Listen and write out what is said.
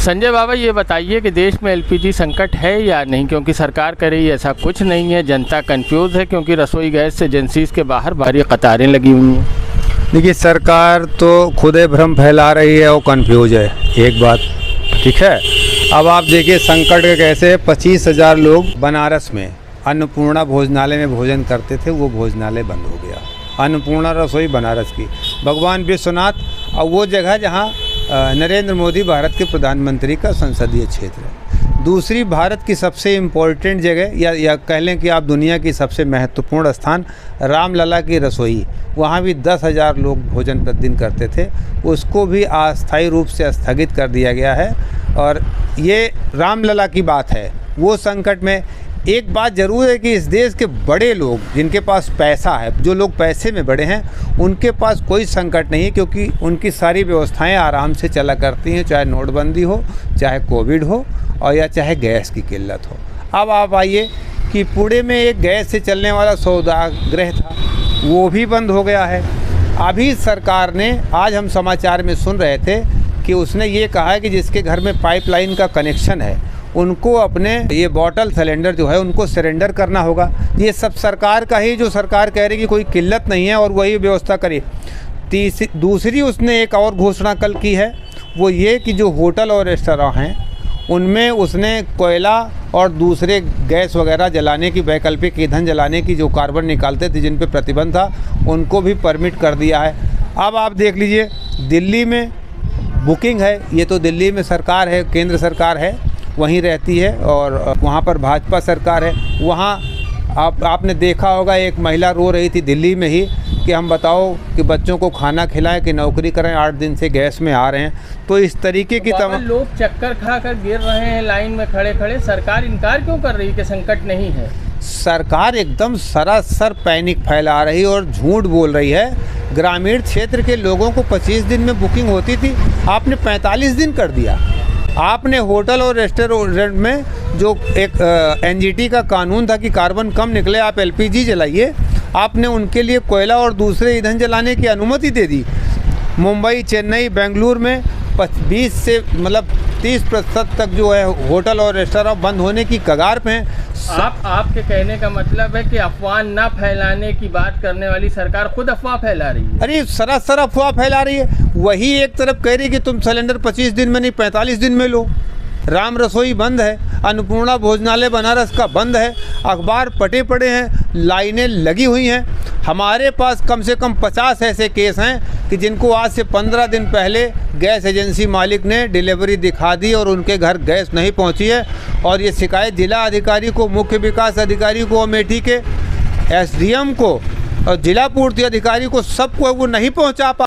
संजय बाबा, ये बताइए कि देश में एलपीजी संकट है या नहीं, क्योंकि सरकार कह रही है ऐसा कुछ नहीं है। जनता कंफ्यूज है क्योंकि रसोई गैस एजेंसीज के बाहर भारी कतारें लगी हुई हैं। देखिए, सरकार तो खुद भ्रम फैला रही है और कंफ्यूज है, एक बात ठीक है। अब आप देखिए संकट के कैसे 25,000 लोग बनारस में अन्नपूर्णा भोजनालय में भोजन करते थे, वो भोजनालय बंद हो गया। अन्नपूर्णा रसोई बनारस की, भगवान विश्वनाथ, और वो जगह जहाँ नरेंद्र मोदी भारत के प्रधानमंत्री का संसदीय क्षेत्र है। दूसरी भारत की सबसे इम्पोर्टेंट जगह या कह लें कि आप दुनिया की सबसे महत्वपूर्ण स्थान रामलला की रसोई, वहाँ भी 10,000 लोग भोजन प्रतिदिन करते थे, उसको भी अस्थायी रूप से स्थगित कर दिया गया है। और ये रामलला की बात है। वो संकट में एक बात ज़रूर है कि इस देश के बड़े लोग जिनके पास पैसा है, जो लोग पैसे में बड़े हैं, उनके पास कोई संकट नहीं है, क्योंकि उनकी सारी व्यवस्थाएं आराम से चला करती हैं, चाहे नोटबंदी हो, चाहे कोविड हो, और या चाहे गैस की किल्लत हो। अब आप आइए कि पुणे में एक गैस से चलने वाला सौदागृह था, वो भी बंद हो गया है। अभी सरकार ने, आज हम समाचार में सुन रहे थे कि उसने ये कहा है कि जिसके घर में पाइपलाइन का कनेक्शन है उनको अपने ये बॉटल सिलेंडर जो है उनको सरेंडर करना होगा। ये सब सरकार का ही, जो सरकार कह रही कि कोई किल्लत नहीं है और वही व्यवस्था करे। दूसरी उसने एक और घोषणा कल की है, वो ये कि जो होटल और रेस्तरां हैं उनमें उसने कोयला और दूसरे गैस वगैरह जलाने की, वैकल्पिक ईंधन जलाने की जो कार्बन निकालते थे जिन पे प्रतिबंध था, उनको भी परमिट कर दिया है। अब आप देख लीजिए दिल्ली में बुकिंग है, ये तो दिल्ली में सरकार है, केंद्र सरकार है, वहीं रहती है और वहाँ पर भाजपा सरकार है। वहाँ आपने देखा होगा एक महिला रो रही थी दिल्ली में ही कि हम बताओ कि बच्चों को खाना खिलाएं कि नौकरी करें, 8 दिन से गैस में आ रहे हैं। तो इस तरीके की लोग चक्कर खाकर गिर रहे हैं लाइन में खड़े खड़े। सरकार इनकार क्यों कर रही है कि संकट नहीं है? सरकार एकदम सरासर पैनिक फैला रही और झूठ बोल रही है। ग्रामीण क्षेत्र के लोगों को 25 दिन में बुकिंग होती थी, आपने 45 दिन कर दिया। आपने होटल और रेस्टोरेंट में जो एक एनजीटी का कानून था कि कार्बन कम निकले, आप एलपीजी जलाइए, आपने उनके लिए कोयला और दूसरे ईंधन जलाने की अनुमति दे दी। मुंबई, चेन्नई, बेंगलुरु में 20 से 30% तक जो है होटल और रेस्टोरेंट बंद होने की कगार पे हैं। आपके कहने का मतलब है कि अफवाह ना फैलाने की बात करने वाली सरकार खुद अफवाह फैला रही है। अरे सरासर अफवाह फैला रही है। वही एक तरफ कह रही कि तुम सिलेंडर 25 दिन में नहीं 45 दिन में लो। राम रसोई बंद है, अन्नपूर्णा भोजनालय बनारस का बंद है, अखबार पटे पड़े हैं, लाइनें लगी हुई हैं। हमारे पास कम से कम 50 ऐसे केस हैं कि जिनको आज से 15 दिन पहले गैस एजेंसी मालिक ने डिलीवरी दिखा दी और उनके घर गैस नहीं पहुंची है। और ये शिकायत जिला अधिकारी को, मुख्य विकास अधिकारी को, अमेठी के एसडीएम को और जिला पूर्ति अधिकारी को, सबको वो नहीं पहुंचा पा